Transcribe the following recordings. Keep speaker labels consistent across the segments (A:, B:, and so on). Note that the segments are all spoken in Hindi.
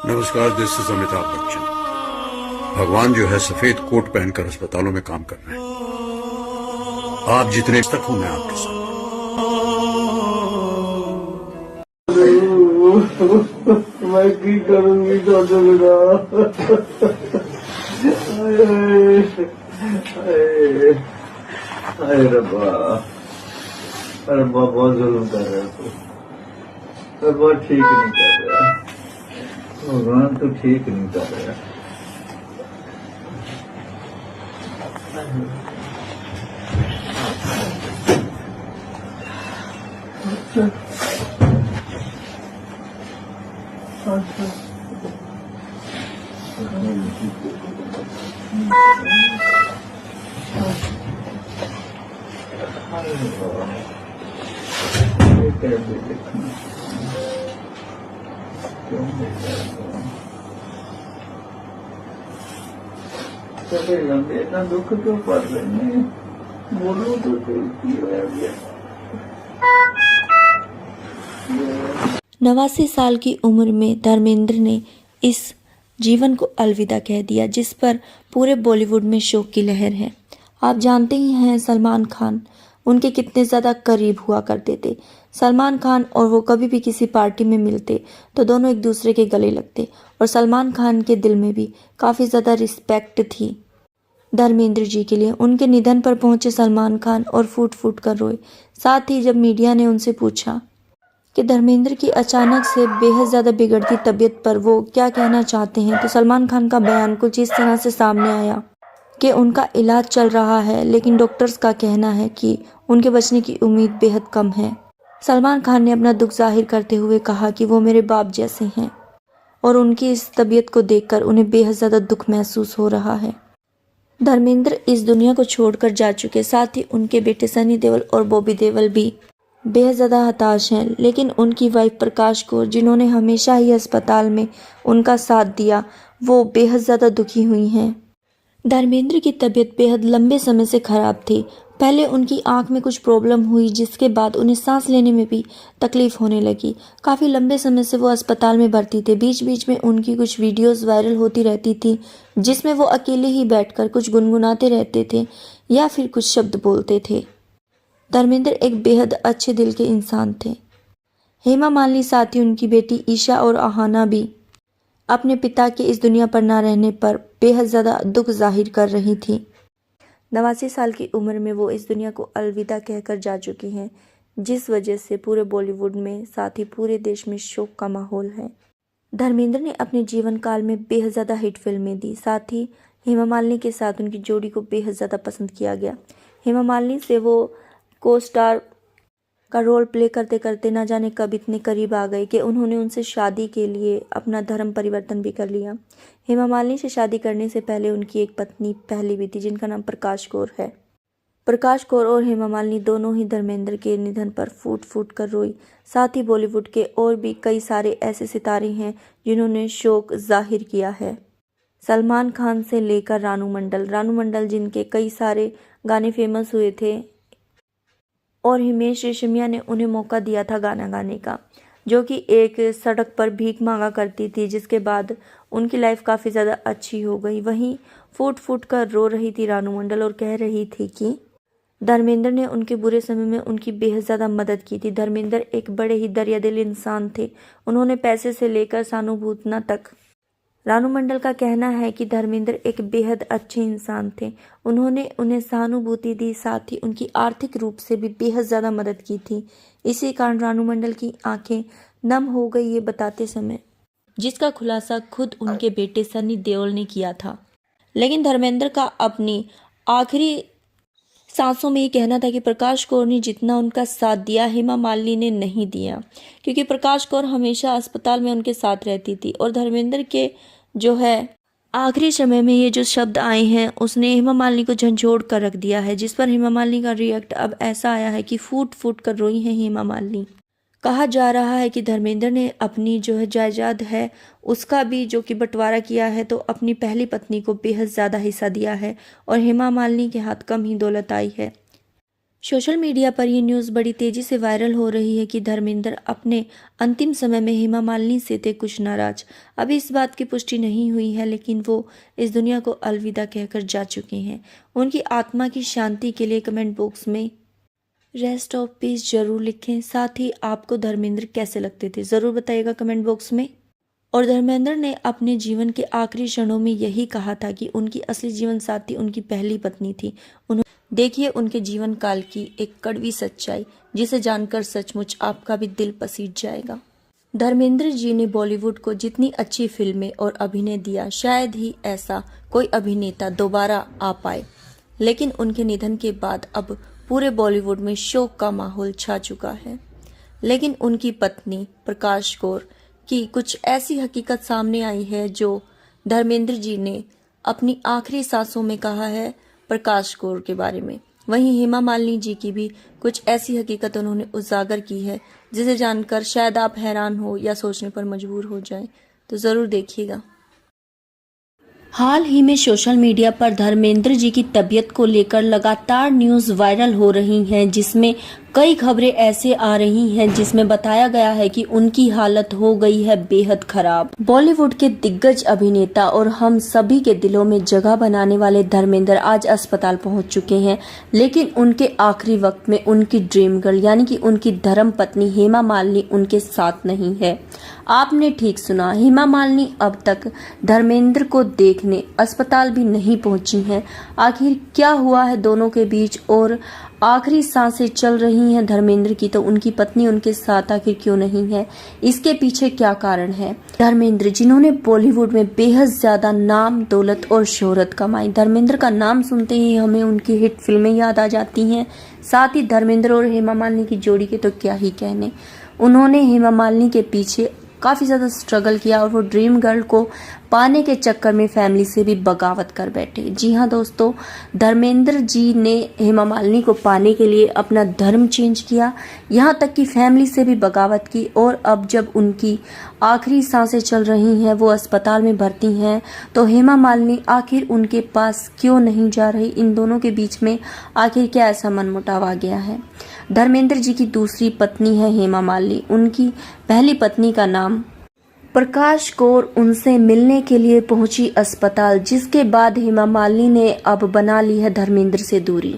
A: नमस्कार, दिस इज अमिताभ बच्चन। भगवान जो है सफेद कोट पहनकर अस्पतालों में काम कर रहे हैं। आप जितने तक हूं मैं आपके साथ।
B: मैं की करूंगी तो बिना अरे रब्बा, अरे बहुत जुल्म कर रहा तू, बहुत ठीक नहीं कर रहा भगवान, तू ठीक नहीं कर रहा। लंबे इतना दुख क्यों पड़ रहे हैं? बोलो तो सही।
C: 89 साल की उम्र में धर्मेंद्र ने इस जीवन को अलविदा कह दिया, जिस पर पूरे बॉलीवुड में शोक की लहर है। आप जानते ही हैं सलमान खान उनके कितने ज़्यादा करीब हुआ करते थे। सलमान खान और वो कभी भी किसी पार्टी में मिलते तो दोनों एक दूसरे के गले लगते और सलमान खान के दिल में भी काफ़ी ज़्यादा रिस्पेक्ट थी धर्मेंद्र जी के लिए। उनके निधन पर पहुंचे सलमान खान और फूट फूट कर रोए। साथ ही जब मीडिया ने उनसे पूछा कि धर्मेंद्र की अचानक से बेहद ज़्यादा बिगड़ती तबीयत पर वो क्या कहना चाहते हैं, तो सलमान खान का बयान कुछ इस तरह से सामने आया कि उनका इलाज चल रहा है, लेकिन डॉक्टर्स का कहना है कि उनके बचने की उम्मीद बेहद कम है। सलमान खान ने अपना दुख जाहिर करते हुए कहा कि वो मेरे बाप जैसे हैं और उनकी इस तबीयत को देखकर उन्हें बेहद ज़्यादा दुख महसूस हो रहा है। धर्मेंद्र इस दुनिया को छोड़कर जा चुके, साथ ही उनके बेटे सनी देओल और बॉबी देओल भी बेहद ज़्यादा हताश हैं, लेकिन उनकी वाइफ प्रकाश कौर, जिन्होंने हमेशा ही अस्पताल में उनका साथ दिया, वो बेहद ज़्यादा दुखी हुई हैं। धर्मेंद्र की तबीयत बेहद लंबे समय से ख़राब थी। पहले उनकी आंख में कुछ प्रॉब्लम हुई, जिसके बाद उन्हें सांस लेने में भी तकलीफ होने लगी। काफ़ी लंबे समय से वो अस्पताल में भर्ती थे। बीच बीच में उनकी कुछ वीडियोस वायरल होती रहती थी, जिसमें वो अकेले ही बैठकर कुछ गुनगुनाते रहते थे या फिर कुछ शब्द बोलते थे। धर्मेंद्र एक बेहद अच्छे दिल के इंसान थे। हेमा मालिनी, साथ ही उनकी बेटी ईशा और आहाना भी अपने पिता के इस दुनिया पर ना रहने पर बेहद ज़्यादा दुख जाहिर कर रही थी। 89 साल की उम्र में वो इस दुनिया को अलविदा कहकर जा चुकी हैं, जिस वजह से पूरे बॉलीवुड में, साथ ही पूरे देश में शोक का माहौल है। धर्मेंद्र ने अपने जीवन काल में बेहद ज़्यादा हिट फिल्में दी, साथ ही हेमा मालिनी के साथ उनकी जोड़ी को बेहद ज़्यादा पसंद किया गया। हेमा मालिनी से वो को स्टार का रोल प्ले करते करते ना जाने कब इतने करीब आ गए कि उन्होंने उनसे शादी के लिए अपना धर्म परिवर्तन भी कर लिया। हेमा मालिनी से शादी करने से पहले उनकी एक पत्नी पहले भी थी, जिनका नाम प्रकाश कौर है। प्रकाश कौर और हेमा मालिनी दोनों ही धर्मेंद्र के निधन पर फूट फूट कर रोई। साथ ही बॉलीवुड के और भी कई सारे ऐसे सितारे हैं जिन्होंने शोक जाहिर किया है। सलमान खान से लेकर रानू मंडल जिनके कई सारे गाने फेमस हुए थे और हिमेश रेशमिया ने उन्हें मौका दिया था गाना गाने का, जो कि एक सड़क पर भीख मांगा करती थी, जिसके बाद उनकी लाइफ काफ़ी ज़्यादा अच्छी हो गई। वहीं फूट फूट कर रो रही थी रानू मंडल और कह रही थी कि धर्मेंद्र ने उनके बुरे समय में उनकी बेहद ज़्यादा मदद की थी। धर्मेंद्र एक बड़े ही दरियादिल इंसान थे। उन्होंने पैसे से लेकर सहानुभूति तक। रानू मंडल का कहना है कि धर्मेंद्र एक बेहद अच्छे इंसान थे। उन्होंने उन्हें सहानुभूति दी, साथ ही उनकी आर्थिक रूप से भी बेहद ज़्यादा मदद की थी। इसी कारण रानू मंडल की आंखें नम हो गई ये बताते समय, जिसका खुलासा खुद उनके बेटे सनी देओल ने किया था। लेकिन धर्मेंद्र का अपनी आखिरी सांसों में ये कहना था कि प्रकाश कौर ने जितना उनका साथ दिया, हेमा मालिनी ने नहीं दिया, क्योंकि प्रकाश कौर हमेशा अस्पताल में उनके साथ रहती थी। और धर्मेंद्र के जो है आखिरी समय में ये जो शब्द आए हैं, उसने हेमा मालिनी को झंझोड़ कर रख दिया है, जिस पर हेमा मालिनी का रिएक्ट अब ऐसा आया है कि फूट फूट कर रोई है हेमा मालिनी। कहा जा रहा है कि धर्मेंद्र ने अपनी जो है जायदाद है उसका भी जो कि बंटवारा किया है, तो अपनी पहली पत्नी को बेहद ज़्यादा हिस्सा दिया है और हेमा मालिनी के हाथ कम ही दौलत आई है। सोशल मीडिया पर ये न्यूज़ बड़ी तेजी से वायरल हो रही है कि धर्मेंद्र अपने अंतिम समय में हेमा मालिनी से थे कुछ नाराज। अभी इस बात की पुष्टि नहीं हुई है, लेकिन वो इस दुनिया को अलविदा कहकर जा चुके हैं। उनकी आत्मा की शांति के लिए कमेंट बॉक्स में रेस्ट ऑफ पीस जरूर लिखें। साथ ही आपको धर्मेंद्र कैसे लगते थे ज़रूर बताइएगा कमेंट बॉक्स में। और धर्मेंद्र ने अपने जीवन के आखिरी क्षणों में यही कहा था कि उनकी असली जीवन साथी उनकी पहली पत्नी थी। देखिए उनके जीवन काल की एक कड़वी सच्चाई, जिसे जानकर सचमुच आपका भी दिल पसीज जाएगा। धर्मेंद्र जी ने बॉलीवुड को जितनी अच्छी फिल्में और अभिनय दिया, शायद ही ऐसा कोई अभिनेता दोबारा आ पाए। लेकिन उनके निधन के बाद अब पूरे बॉलीवुड में शोक का माहौल छा चुका है। लेकिन उनकी पत्नी प्रकाश कौर की कुछ ऐसी हकीकत सामने आई है जो धर्मेंद्र जी ने अपनी आखिरी सांसों में कहा है प्रकाश कौर के बारे में। वहीं हेमा मालिनी जी की भी कुछ ऐसी हकीकत उन्होंने उजागर की है, जिसे जानकर शायद आप हैरान हो या सोचने पर मजबूर हो जाएं। तो जरूर देखिएगा। हाल ही में सोशल मीडिया पर धर्मेंद्र जी की तबीयत को लेकर लगातार न्यूज वायरल हो रही हैं, जिसमें कई खबरें ऐसे आ रही हैं जिसमें बताया गया है कि उनकी हालत हो गई है बेहद खराब। बॉलीवुड के दिग्गज अभिनेता और हम सभी के दिलों में जगह बनाने वाले धर्मेंद्र आज अस्पताल पहुंच चुके हैं, लेकिन उनके आखिरी वक्त में उनकी ड्रीम गर्ल यानी कि उनकी धर्म पत्नी हेमा मालिनी उनके साथ नहीं है। आपने ठीक सुना, हेमा मालिनी अब तक धर्मेंद्र को देखने अस्पताल भी नहीं पहुंची हैं। आखिर क्या हुआ है दोनों के बीच और आखिरी सांसें चल रही हैं धर्मेंद्र की, तो उनकी पत्नी उनके साथ आखिर क्यों नहीं है, इसके पीछे क्या कारण है। धर्मेंद्र जिन्होंने बॉलीवुड में बेहद ज्यादा नाम, दौलत और शोहरत कमाई। धर्मेंद्र का नाम सुनते ही हमें उनकी हिट फिल्में याद आ जाती हैं। साथ ही धर्मेंद्र और हेमा मालिनी की जोड़ी के तो क्या ही कहने। उन्होंने हेमा मालिनी के पीछे काफी ज्यादा स्ट्रगल किया और वो ड्रीम गर्ल को पाने के चक्कर में फैमिली से भी बगावत कर बैठे। जी हाँ दोस्तों, धर्मेंद्र जी ने हेमा मालिनी को पाने के लिए अपना धर्म चेंज किया, यहाँ तक कि फैमिली से भी बगावत की। और अब जब उनकी आखिरी सांसें चल रही हैं, वो अस्पताल में भर्ती हैं, तो हेमा मालिनी आखिर उनके पास क्यों नहीं जा रही। इन दोनों के बीच में आखिर क्या ऐसा मनमुटाव आ गया है। धर्मेंद्र जी की दूसरी पत्नी है हेमा मालिनी। उनकी पहली पत्नी का नाम प्रकाश कौर उनसे मिलने के लिए पहुंची अस्पताल, जिसके बाद हेमा मालिनी ने अब बना ली है धर्मेंद्र से दूरी।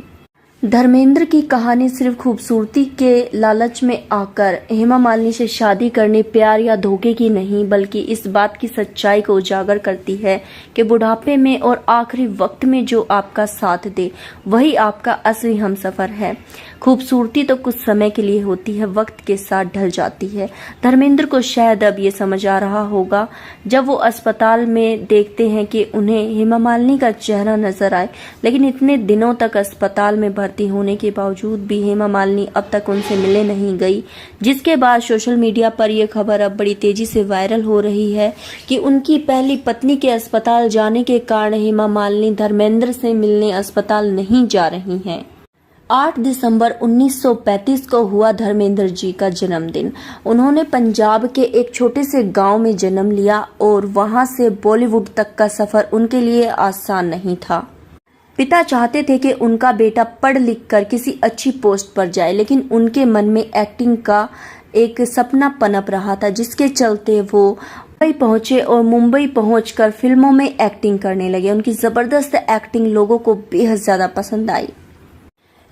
C: धर्मेंद्र की कहानी सिर्फ खूबसूरती के लालच में आकर हेमा मालिनी से शादी करने, प्यार या धोखे की नहीं, बल्कि इस बात की सच्चाई को उजागर करती है कि बुढ़ापे में और आखिरी वक्त में जो आपका साथ दे, वही आपका असली हमसफर है। खूबसूरती तो कुछ समय के लिए होती है, वक्त के साथ ढल जाती है। धर्मेंद्र को शायद अब ये समझ आ रहा होगा जब वो अस्पताल में देखते हैं कि उन्हें हेमा मालिनी का चेहरा नजर आए। लेकिन इतने दिनों तक अस्पताल में भर्ती होने के बावजूद भी हेमा मालिनी अब तक उनसे मिले नहीं गई, जिसके बाद सोशल मीडिया पर यह खबर अब बड़ी तेजी से वायरल हो रही है कि उनकी पहली पत्नी के अस्पताल जाने के कारण हेमा मालिनी धर्मेंद्र से मिलने अस्पताल नहीं जा रही हैं। 8 दिसंबर 1935 को हुआ धर्मेंद्र जी का जन्मदिन। उन्होंने पंजाब के एक छोटे से गांव में जन्म लिया और वहां से बॉलीवुड तक का सफर उनके लिए आसान नहीं था। पिता चाहते थे कि उनका बेटा पढ़ लिख कर किसी अच्छी पोस्ट पर जाए, लेकिन उनके मन में एक्टिंग का एक सपना पनप रहा था, जिसके चलते वो मुंबई पहुंचे और मुंबई पहुंचकर फिल्मों में एक्टिंग करने लगे। उनकी जबरदस्त एक्टिंग लोगों को बेहद ज्यादा पसंद आई।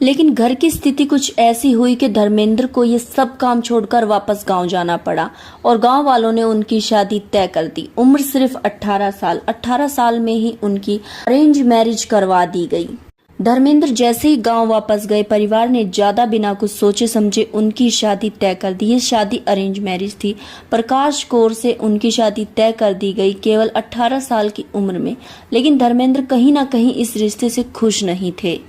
C: लेकिन घर की स्थिति कुछ ऐसी हुई कि धर्मेंद्र को ये सब काम छोड़कर वापस गांव जाना पड़ा और गांव वालों ने उनकी शादी तय कर दी। उम्र सिर्फ 18 साल। 18 साल में ही उनकी अरेंज मैरिज करवा दी गई। धर्मेंद्र जैसे ही गांव वापस गए, परिवार ने ज्यादा बिना कुछ सोचे समझे उनकी शादी तय कर दी। ये शादी अरेंज मैरिज थी। प्रकाश कौर से उनकी शादी तय कर दी गई केवल 18 साल की उम्र में। लेकिन धर्मेंद्र कहीं ना कहीं इस रिश्ते से खुश नहीं थे,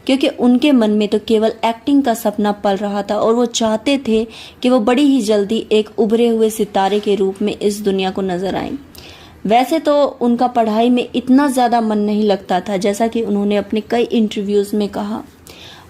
C: क्योंकि उनके मन में तो केवल एक्टिंग का सपना पल रहा था और वो चाहते थे कि वो बड़ी ही जल्दी एक उभरे हुए सितारे के रूप में इस दुनिया को नजर आएं। वैसे तो उनका पढ़ाई में इतना ज्यादा मन नहीं लगता था, जैसा कि उन्होंने अपने कई इंटरव्यूज में कहा।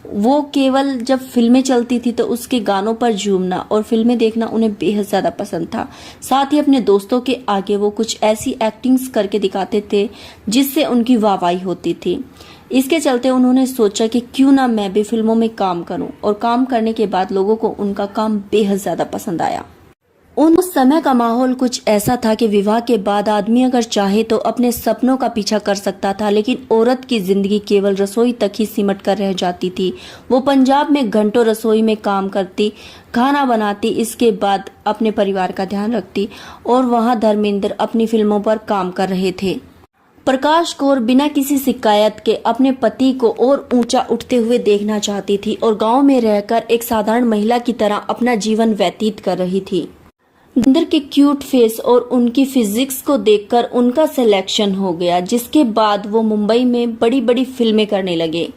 C: वो केवल जब फिल्में चलती थी तो उसके गानों पर झूमना और फिल्में देखना उन्हें बेहद ज्यादा पसंद था। साथ ही अपने दोस्तों के आगे वो कुछ ऐसी एक्टिंग्स करके दिखाते थे जिससे उनकी वाहवाही होती थी। इसके चलते उन्होंने सोचा कि क्यों ना मैं भी फिल्मों में काम करूं, और काम करने के बाद लोगों को उनका काम बेहद ज्यादा पसंद आया। उस समय का माहौल कुछ ऐसा था कि विवाह के बाद आदमी अगर चाहे तो अपने सपनों का पीछा कर सकता था, लेकिन औरत की जिंदगी केवल रसोई तक ही सिमट कर रह जाती थी। वो पंजाब में घंटों रसोई में काम करती, खाना बनाती, इसके बाद अपने परिवार का ध्यान रखती, और वहाँ धर्मेंद्र अपनी फिल्मों पर काम कर रहे थे। प्रकाश कौर बिना किसी शिकायत के अपने पति को और ऊंचा उठते हुए देखना चाहती थी और गांव में रहकर एक साधारण महिला की तरह अपना जीवन व्यतीत कर रही थी। धर्मेंद्र के क्यूट फेस और उनकी फिजिक्स को देखकर उनका सिलेक्शन हो गया, जिसके बाद वो मुंबई में बड़ी बड़ी फिल्में करने लगे।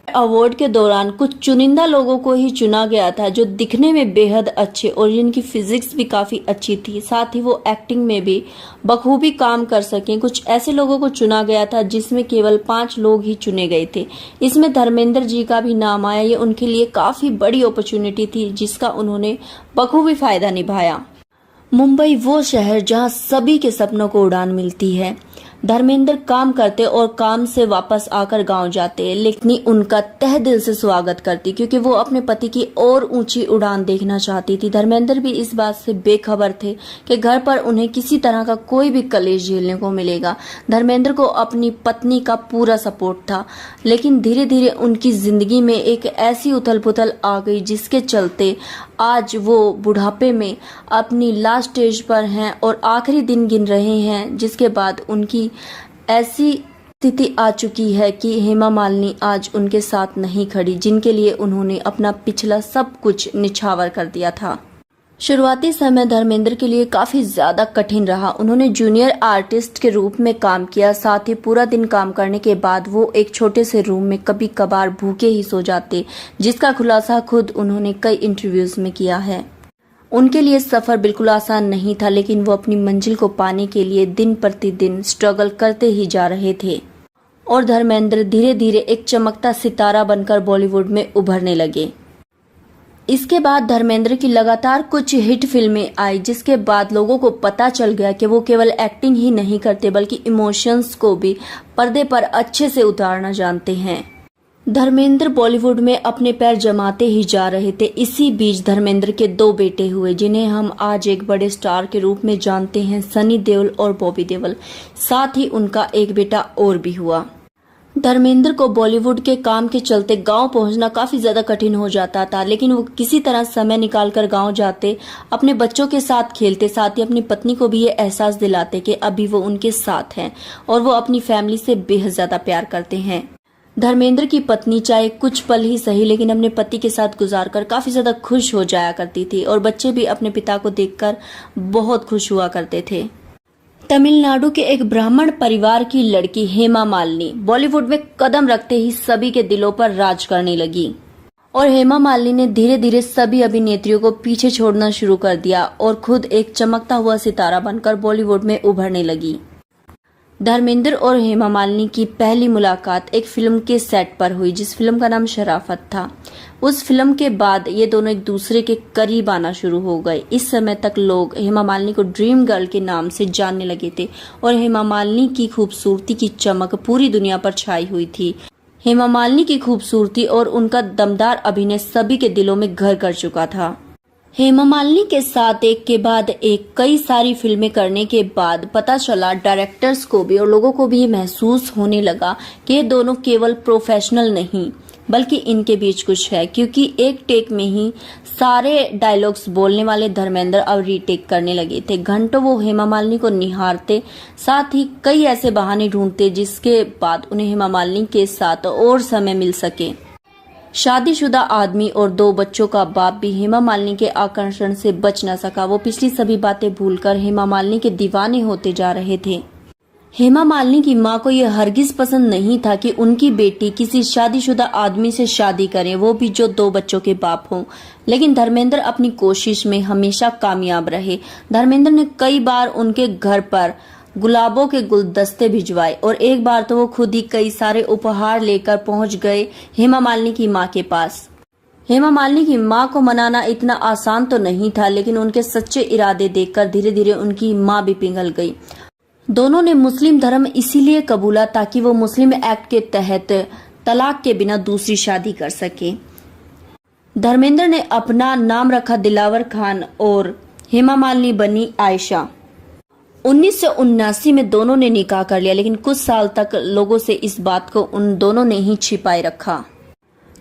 C: अवार्ड के दौरान कुछ चुनिंदा लोगों को ही चुना गया था जो दिखने में बेहद अच्छे और जिनकी फिजिक्स भी काफी अच्छी थी, साथ ही वो एक्टिंग में भी बखूबी काम कर सकें। कुछ ऐसे लोगों को चुना गया था जिसमें केवल 5 लोग ही चुने गए थे। इसमें धर्मेंद्र जी का भी नाम आया। ये उनके लिए काफी बड़ी अपॉर्चुनिटी थी जिसका उन्होंने बखूबी फायदा निभाया। मुंबई वो शहर जहां सभी के सपनों को उड़ान मिलती है। धर्मेंद्र काम करते और काम से वापस आकर गांव जाते, लेकिन उनका तहे दिल से स्वागत करती क्योंकि वो अपने पति की और ऊंची उड़ान देखना चाहती थी। धर्मेंद्र भी इस बात से बेखबर थे कि घर पर उन्हें किसी तरह का कोई भी कलेश झेलने को मिलेगा। धर्मेंद्र को अपनी पत्नी का पूरा सपोर्ट था, लेकिन धीरे धीरे उनकी जिंदगी में एक ऐसी उथल पुथल आ गई जिसके चलते आज वो बुढ़ापे में अपनी लास्ट स्टेज पर हैं और आखिरी दिन गिन रहे हैं, जिसके बाद उनकी ऐसी स्थिति आ चुकी है कि हेमा मालिनी आज उनके साथ नहीं खड़ी, जिनके लिए उन्होंने अपना पिछला सब कुछ निछावर कर दिया था। शुरुआती समय धर्मेंद्र के लिए काफी ज्यादा कठिन रहा। उन्होंने जूनियर आर्टिस्ट के रूप में काम किया, साथ ही पूरा दिन काम करने के बाद वो एक छोटे से रूम में कभी कभार भूखे ही सो जाते, जिसका खुलासा खुद उन्होंने कई इंटरव्यूज में किया है। उनके लिए सफर बिल्कुल आसान नहीं था, लेकिन वो अपनी मंजिल को पाने के लिए दिन प्रतिदिन स्ट्रगल करते ही जा रहे थे और धर्मेंद्र धीरे धीरे एक चमकता सितारा बनकर बॉलीवुड में उभरने लगे। इसके बाद धर्मेंद्र की लगातार कुछ हिट फिल्में आई, जिसके बाद लोगों को पता चल गया कि वो केवल एक्टिंग ही नहीं करते बल्कि इमोशंस को भी पर्दे पर अच्छे से उतारना जानते हैं। धर्मेंद्र बॉलीवुड में अपने पैर जमाते ही जा रहे थे। इसी बीच धर्मेंद्र के 2 बेटे हुए, जिन्हें हम आज एक बड़े स्टार के रूप में जानते हैं, सनी देओल और बॉबी देओल। साथ ही उनका एक बेटा और भी हुआ। धर्मेंद्र को बॉलीवुड के काम के चलते गांव पहुंचना काफी ज्यादा कठिन हो जाता था, लेकिन वो किसी तरह समय निकालकर गांव जाते, अपने बच्चों के साथ खेलते, साथ ही अपनी पत्नी को भी ये एहसास दिलाते कि अभी वो उनके साथ हैं और वो अपनी फैमिली से बेहद ज्यादा प्यार करते हैं। धर्मेंद्र की पत्नी चाहे कुछ पल ही सही, लेकिन अपने पति के साथ गुजारकर काफी ज्यादा खुश हो जाया करती थी और बच्चे भी अपने पिता को देखकर बहुत खुश हुआ करते थे। तमिलनाडु के एक ब्राह्मण परिवार की लड़की हेमा मालिनी बॉलीवुड में कदम रखते ही सभी के दिलों पर राज करने लगी और हेमा मालिनी ने धीरे धीरे सभी अभिनेत्रियों को पीछे छोड़ना शुरू कर दिया और खुद एक चमकता हुआ सितारा बनकर बॉलीवुड में उभरने लगी। धर्मेंद्र और हेमा मालिनी की पहली मुलाकात एक फिल्म के सेट पर हुई, जिस फिल्म का नाम शराफत था। उस फिल्म के बाद ये दोनों एक दूसरे के करीब आना शुरू हो गए। इस समय तक लोग हेमा मालिनी को ड्रीम गर्ल के नाम से जानने लगे थे और हेमा मालिनी की खूबसूरती की चमक पूरी दुनिया पर छाई हुई थी। हेमा मालिनी की खूबसूरती और उनका दमदार अभिनय सभी के दिलों में घर कर चुका था। हेमा मालिनी के साथ एक के बाद एक कई सारी फिल्में करने के बाद पता चला डायरेक्टर्स को भी और लोगों को भी महसूस होने लगा कि ये दोनों केवल प्रोफेशनल नहीं बल्कि इनके बीच कुछ है, क्योंकि एक टेक में ही सारे डायलॉग्स बोलने वाले धर्मेंद्र अब रीटेक करने लगे थे। घंटों वो हेमा मालिनी को निहारते, साथ ही कई ऐसे बहाने ढूंढते जिसके बाद उन्हें हेमा मालिनी के साथ और समय मिल सके। शादीशुदा आदमी और 2 बच्चों का बाप भी हेमा मालिनी के आकर्षण से बच न सका। वो पिछली सभी बातें भूलकर हेमा मालिनी के दीवाने होते जा रहे थे। हेमा मालिनी की मां को यह हरगिज पसंद नहीं था कि उनकी बेटी किसी शादीशुदा आदमी से शादी करे, वो भी जो 2 बच्चों के बाप हों। लेकिन धर्मेंद्र अपनी कोशिश में हमेशा कामयाब रहे। धर्मेंद्र ने कई बार उनके घर पर गुलाबों के गुलदस्ते भिजवाए और एक बार तो वो खुद ही कई सारे उपहार लेकर पहुंच गए हेमा मालिनी की मां के पास। हेमा मालिनी की मां को मनाना इतना आसान तो नहीं था, लेकिन उनके सच्चे इरादे देखकर धीरे धीरे उनकी मां भी पिघल गई। दोनों ने मुस्लिम धर्म इसीलिए कबूला ताकि वो मुस्लिम एक्ट के तहत तलाक के बिना दूसरी शादी कर सके। धर्मेंद्र ने अपना नाम रखा दिलावर खान और हेमा मालिनी बनी आयशा। 1979 में दोनों ने निकाह कर लिया, लेकिन कुछ साल तक लोगों से इस बात को उन दोनों ने ही छिपाए रखा।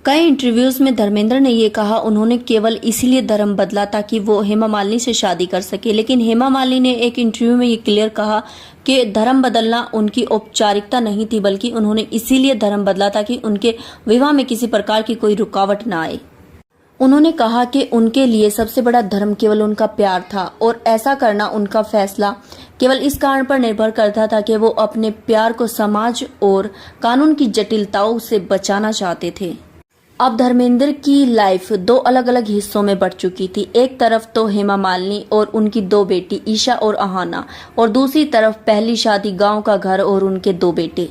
C: कई इंटरव्यूज में धर्मेंद्र ने ये कहा उन्होंने केवल इसीलिए धर्म बदला ताकि वो हेमा मालिनी से शादी कर सके, लेकिन हेमा मालिनी ने एक इंटरव्यू में ये क्लियर कहा कि धर्म बदलना उनकी औपचारिकता नहीं थी, बल्कि उन्होंने इसीलिए धर्म बदला ताकि उनके विवाह में किसी प्रकार की कोई रुकावट न आए। उन्होंने कहा कि उनके लिए सबसे बड़ा धर्म केवल उनका प्यार था और ऐसा करना उनका फैसला केवल इस कारण पर निर्भर करता था कि वो अपने प्यार को समाज और कानून की जटिलताओं से बचाना चाहते थे। अब धर्मेंद्र की लाइफ दो अलग अलग हिस्सों में बढ़ चुकी थी। एक तरफ तो हेमा मालिनी और उनकी दो बेटी ईशा और अहाना, और दूसरी तरफ पहली शादी, गांव का घर और उनके दो बेटे।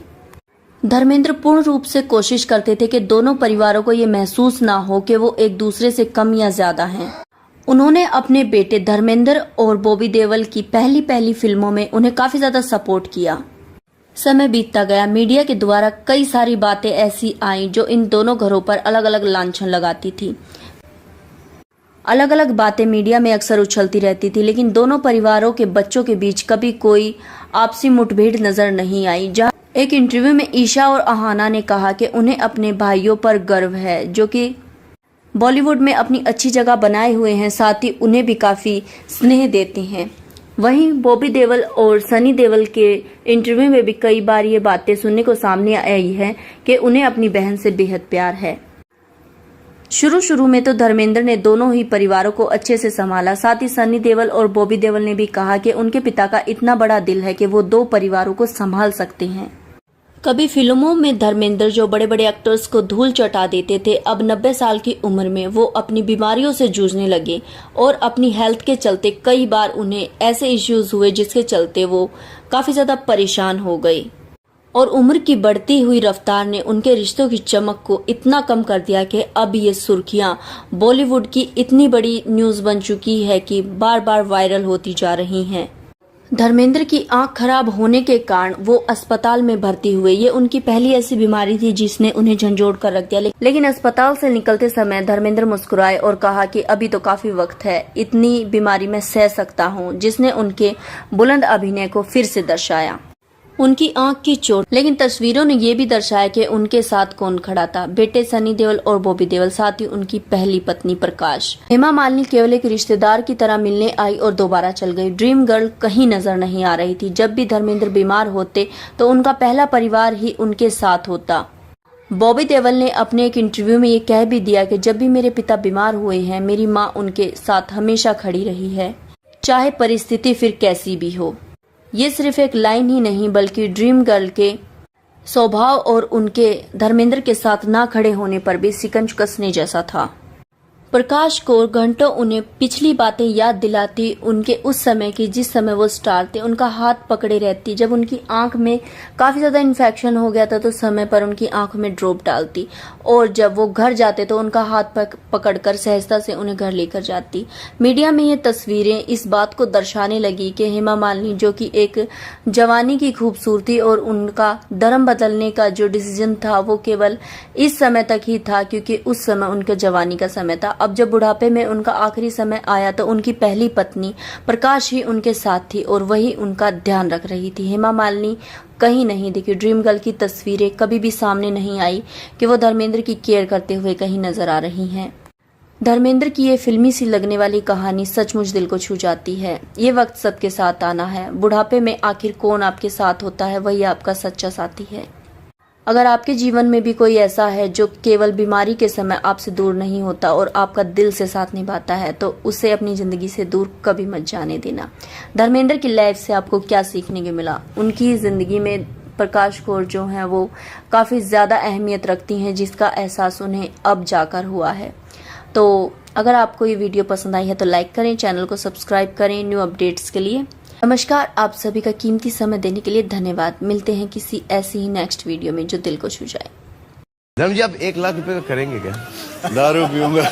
C: धर्मेंद्र पूर्ण रूप से कोशिश करते थे कि दोनों परिवारों को ये महसूस ना हो कि वो एक दूसरे से कम या ज्यादा हैं। उन्होंने अपने बेटे धर्मेंद्र और बॉबी देओल की पहली फिल्मों में उन्हें काफी ज्यादा सपोर्ट किया। समय बीतता गया, मीडिया के द्वारा कई सारी बातें ऐसी आईं जो इन दोनों घरों पर अलग अलग लांछन लगाती थी। अलग अलग बातें मीडिया में अक्सर उछलती रहती थी, लेकिन दोनों परिवारों के बच्चों के बीच कभी कोई आपसी मुठभेड़ नजर नहीं आई। जहां एक इंटरव्यू में ईशा और अहाना ने कहा कि उन्हें अपने भाइयों पर गर्व है जो कि बॉलीवुड में अपनी अच्छी जगह बनाए हुए हैं, साथ ही उन्हें भी काफी स्नेह देते हैं। वहीं बॉबी देओल और सनी देओल के इंटरव्यू में भी कई बार ये बातें सुनने को सामने आई है कि उन्हें अपनी बहन से बेहद प्यार है। शुरू में तो धर्मेंद्र ने दोनों ही परिवारों को अच्छे से संभाला, साथ ही सनी देओल और बॉबी देओल ने भी कहा कि उनके पिता का इतना बड़ा दिल है कि वो दो परिवारों को संभाल सकते हैं। कभी फिल्मों में धर्मेंद्र जो बड़े बड़े एक्टर्स को धूल चटा देते थे, अब 90 साल की उम्र में वो अपनी बीमारियों से जूझने लगे और अपनी हेल्थ के चलते कई बार उन्हें ऐसे इश्यूज हुए जिसके चलते वो काफी ज्यादा परेशान हो गए। और उम्र की बढ़ती हुई रफ्तार ने उनके रिश्तों की चमक को इतना कम कर दिया कि अब ये सुर्खियां बॉलीवुड की इतनी बड़ी न्यूज बन चुकी है कि बार बार वायरल होती जा रही हैं। धर्मेंद्र की आंख खराब होने के कारण वो अस्पताल में भर्ती हुए। ये उनकी पहली ऐसी बीमारी थी जिसने उन्हें झंझोड़ कर रख दिया, लेकिन अस्पताल से निकलते समय धर्मेंद्र मुस्कुराए और कहा कि अभी तो काफी वक्त है, इतनी बीमारी मैं सह सकता हूँ, जिसने उनके बुलंद अभिनय को फिर से दर्शाया। उनकी आंख की चोट, लेकिन तस्वीरों ने ये भी दर्शाया कि उनके साथ कौन खड़ा था। बेटे सनी देओल और बॉबी देओल, साथ ही उनकी पहली पत्नी प्रकाश। हेमा मालिनी केवल एक रिश्तेदार की तरह मिलने आई और दोबारा चल गई। ड्रीम गर्ल कहीं नजर नहीं आ रही थी। जब भी धर्मेंद्र बीमार होते तो उनका पहला परिवार ही उनके साथ होता। बॉबी देओल ने अपने एक इंटरव्यू में ये कह भी दिया कि जब भी मेरे पिता बीमार हुए हैं, मेरी माँ उनके साथ हमेशा खड़ी रही है, चाहे परिस्थिति फिर कैसी भी हो। ये सिर्फ एक लाइन ही नहीं बल्कि ड्रीम गर्ल के स्वभाव और उनके धर्मेंद्र के साथ ना खड़े होने पर भी शिकंज कसने जैसा था। प्रकाश को घंटों उन्हें पिछली बातें याद दिलाती, उनके उस समय की जिस समय वो स्टार थे। उनका हाथ पकड़े रहती। जब उनकी आंख में काफी ज्यादा इन्फेक्शन हो गया था तो समय पर उनकी आंख में ड्रॉप डालती, और जब वो घर जाते तो उनका हाथ पकड़कर सहजता से उन्हें घर लेकर जाती। मीडिया में ये तस्वीरें इस बात को दर्शाने लगी कि हेमा मालिनी जो कि एक जवानी की खूबसूरती और उनका धर्म बदलने का जो डिसीजन था वो केवल इस समय तक ही था, क्योंकि उस समय उनके जवानी का समय था। अब जब बुढ़ापे में उनका आखिरी समय आया तो उनकी पहली पत्नी प्रकाश ही उनके साथ थी और वही उनका ध्यान रख रही थी। हेमा मालिनी कहीं नहीं दिखी। ड्रीम गर्ल की तस्वीरें कभी भी सामने नहीं आई कि वो धर्मेंद्र की केयर करते हुए कहीं नजर आ रही हैं। धर्मेंद्र की ये फिल्मी सी लगने वाली कहानी सचमुच दिल को छू जाती है। ये वक्त सबके साथ आना है। बुढ़ापे में आखिर कौन आपके साथ होता है, वही आपका सच्चा साथी है। अगर आपके जीवन में भी कोई ऐसा है जो केवल बीमारी के समय आपसे दूर नहीं होता और आपका दिल से साथ निभाता है, तो उसे अपनी जिंदगी से दूर कभी मत जाने देना। धर्मेंद्र की लाइफ से आपको क्या सीखने को मिला? उनकी जिंदगी में प्रकाश कौर जो है वो काफी ज्यादा अहमियत रखती हैं, जिसका एहसास उन्हें अब जाकर हुआ है। तो अगर आपको ये वीडियो पसंद आई है तो लाइक करें, चैनल को सब्सक्राइब करें न्यू अपडेट्स के लिए। नमस्कार, आप सभी का कीमती समय देने के लिए धन्यवाद। मिलते हैं किसी ऐसी ही नेक्स्ट वीडियो में जो दिल को छू जाए।
D: धर्म जी, आप 1 लाख रुपए का करेंगे क्या? दारू पीऊंगा।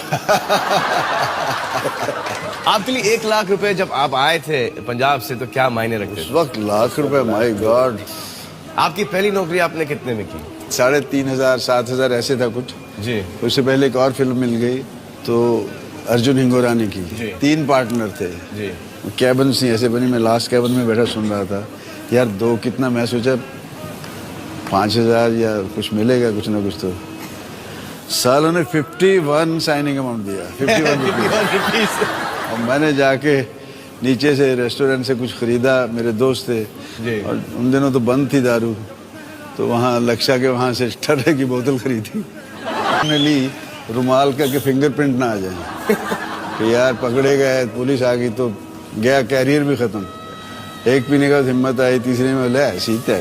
E: आपके लिए 1 लाख रुपए जब आप आए थे पंजाब से तो क्या मायने रखते
D: उस
E: थे?
D: वक्त लाख रुपए, माय गॉड।
E: आपकी पहली नौकरी आपने कितने में की?
D: 3,500 7,000 ऐसे था कुछ।
E: जी
D: उससे पहले एक और फिल्म मिल गई तो अर्जुन हिंगोरानी की,
E: जी।
D: 3 पार्टनर थे।
E: जी
D: कैबन सी ऐसे बनी, मैं लास्ट कैबन में बैठा सुन रहा था यार, 2 कितना, मैं सोचा 5,000 या कुछ मिलेगा कुछ ना कुछ। तो सालों ने 51 साइनिंग अमाउंट दिया, 51 रुपीज। और मैंने जाके नीचे से रेस्टोरेंट से कुछ खरीदा, मेरे दोस्त थे
E: जी।
D: और उन दिनों तो बंद थी दारू, तो वहाँ लक्षा के वहाँ से ठर्रे की बोतल खरीदी। मैंने ली रुमाल करके फिंगरप्रिंट ना आ जाए कि यार पकड़े गए, पुलिस आ गई तो गया, कैरियर भी खत्म। एक पीने का हिम्मत आई, तीसरे में बोला ऐसी तय